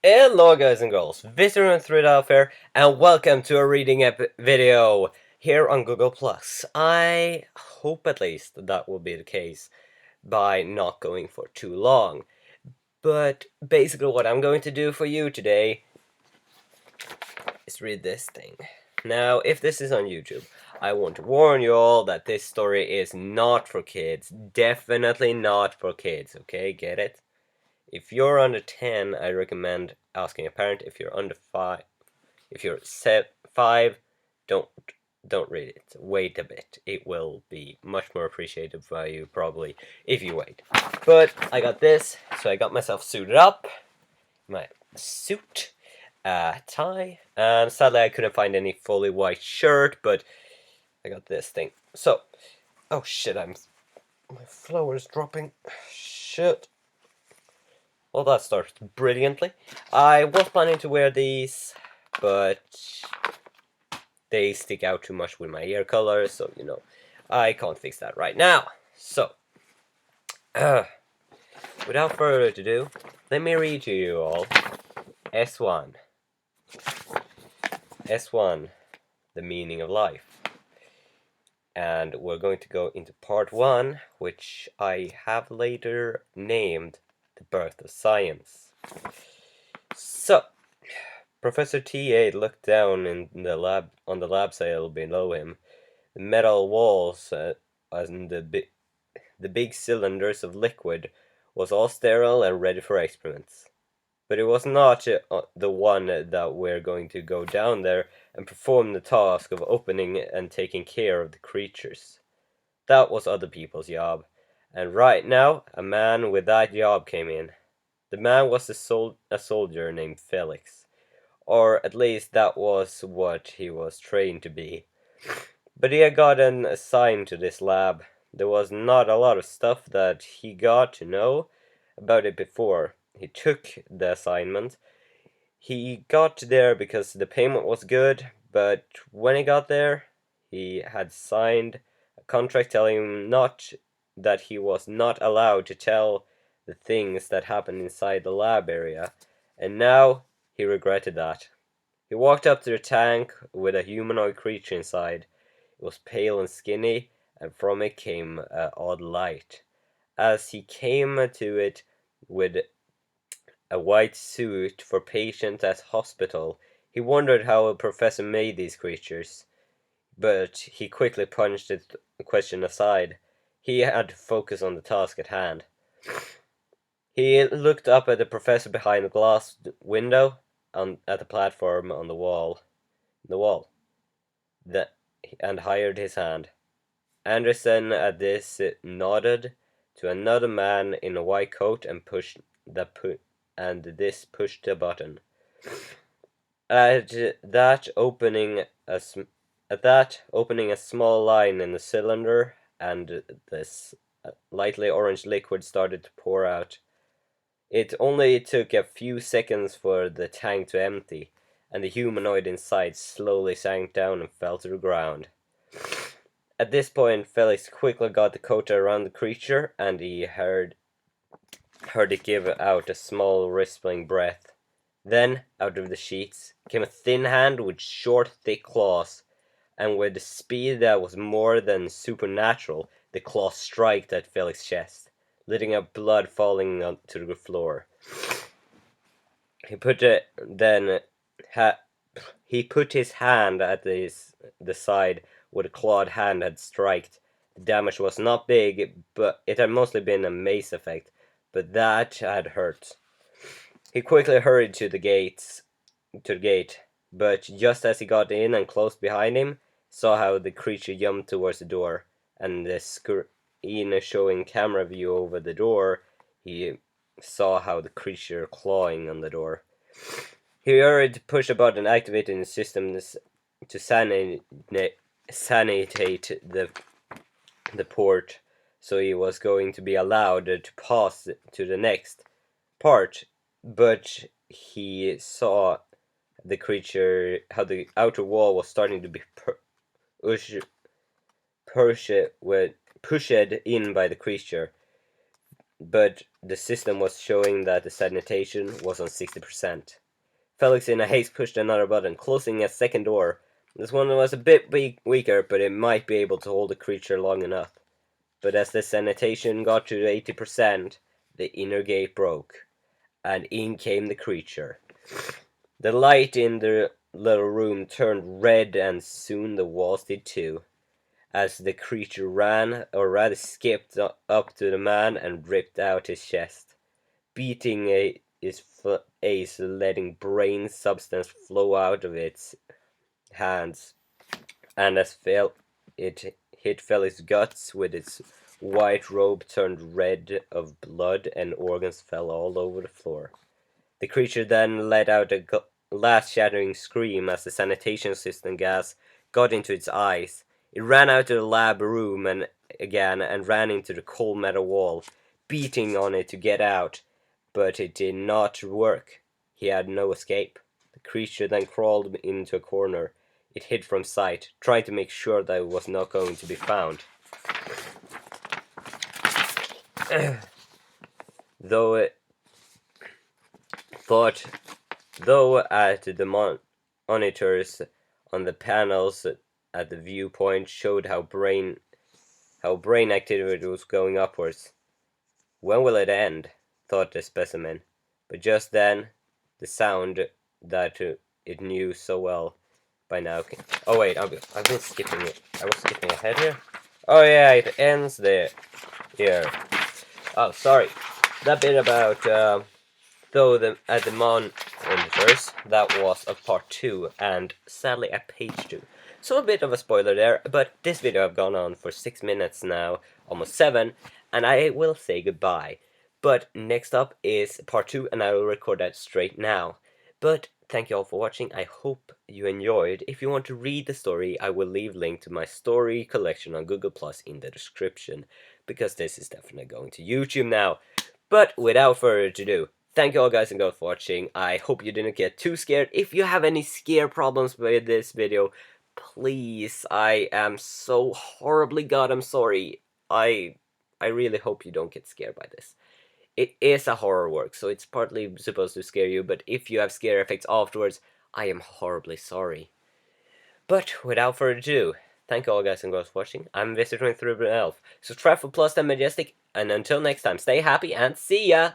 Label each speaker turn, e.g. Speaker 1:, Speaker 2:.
Speaker 1: Hello guys and girls, Visitor 3 Fair, and welcome to a reading video here on Google+. I hope at least that will be the case by not going for too long. But basically what I'm going to do for you today is read this thing. Now, if this is on YouTube, I want to warn you all that this story is not for kids. Definitely not for kids, okay? Get it? If you're under 10, I recommend asking a parent. If you're under 5, if you're 5, don't read it. Wait a bit. It will be much more appreciated by you probably if you wait. But I got this, so I got myself suited up. My suit, tie, and sadly I couldn't find any fully white shirt, but I got this thing. So, oh shit, my flower is dropping. Shit. Well, that starts brilliantly. I was planning to wear these, but they stick out too much with my hair color, so, I can't fix that right now. So, without further ado, let me read to you all S1. S1, the meaning of life. And we're going to go into part 1, which I have later named The Birth of Science. So, Professor T.A. looked down in the lab on the lab cell below him. The metal walls and the big cylinders of liquid was all sterile and ready for experiments. But it was not the one that we're going to go down there and perform the task of opening and taking care of the creatures. That was other people's job. And right now, a man with that job came in. The man was a soldier named Felix. Or at least that was what he was trained to be. But he had gotten assigned to this lab. There was not a lot of stuff that he got to know about it before he took the assignment. He got there because the payment was good, but when he got there, he had signed a contract telling him that he was not allowed to tell the things that happened inside the lab area, and now he regretted that. He walked up to the tank with a humanoid creature inside. It was pale and skinny, and from it came an odd light. As he came to it with a white suit for patients at hospital, he wondered how a professor made these creatures, but he quickly punched the question aside. He had to focus on the task at hand. He looked up at the professor behind the glass window at the platform on the wall, and hired his hand. Anderson at this nodded to another man in a white coat and pushed the button. At that opening a small line in the cylinder, and this lightly orange liquid started to pour out. It only took a few seconds for the tank to empty, and the humanoid inside slowly sank down and fell to the ground. At this point, Felix quickly got the coat around the creature, and he heard it give out a small, rippling breath. Then, out of the sheets, came a thin hand with short, thick claws, and with a speed that was more than supernatural, the claws struck at Felix's chest, letting out blood falling onto the floor. He put his hand at the side where the clawed hand had struck. The damage was not big, but it had mostly been a mace effect, but that had hurt. He quickly hurried to the gate, but just as he got in and closed behind him, saw how the creature jumped towards the door, and the screen showing camera view over the door, he saw how the creature clawing on the door. He hurried to push a button activating the system to sanitate the port, so he was going to be allowed to pass to the next part, but he saw the creature, how the outer wall was starting to be pushed in by the creature. But the system was showing that the sanitation was on 60%. Felix in a haste pushed another button, closing a second door. This one was a bit weaker, but it might be able to hold the creature long enough. But as the sanitation got to 80%, the inner gate broke, and in came the creature. The light in the little room turned red, and soon the walls did too, as the creature ran, or rather skipped, up to the man and ripped out his chest, beating his face, letting brain substance flow out of its hands, and as it hit Felix's guts with its white robe turned red of blood and organs fell all over the floor. The creature then let out a last shattering scream as the sanitation system gas got into its eyes. It ran out of the lab room and ran into the cold metal wall, beating on it to get out, but it did not work. He had no escape. The creature then crawled into a corner. It hid from sight, trying to make sure that it was not going to be found. Though at the monitors on the panels at the viewpoint showed how brain activity was going upwards. When will it end? Thought the specimen. But just then, the sound that it knew so well by now. Oh wait, I've been skipping it. I was skipping ahead here. Oh yeah, it ends there. Here. Oh, sorry. That bit about at the monitors, that was a part 2, and sadly a page 2. So a bit of a spoiler there, but this video I've gone on for 6 minutes now, almost 7, and I will say goodbye. But next up is part 2, and I will record that straight now. But thank you all for watching. I hope you enjoyed. If you want to read the story, I will leave link to my story collection on Google Plus in the description, because this is definitely going to YouTube now. But without further ado, thank you all guys and girls for watching. I hope you didn't get too scared. If you have any scare problems with this video, please, I am so horribly goddamn sorry. I really hope you don't get scared by this. It is a horror work, so it's partly supposed to scare you, but if you have scare effects afterwards, I am horribly sorry. But without further ado, thank you all guys and girls for watching. I'm Visitor 23 Elf. Subscribe for Plus and Majestic, and until next time, stay happy and see ya!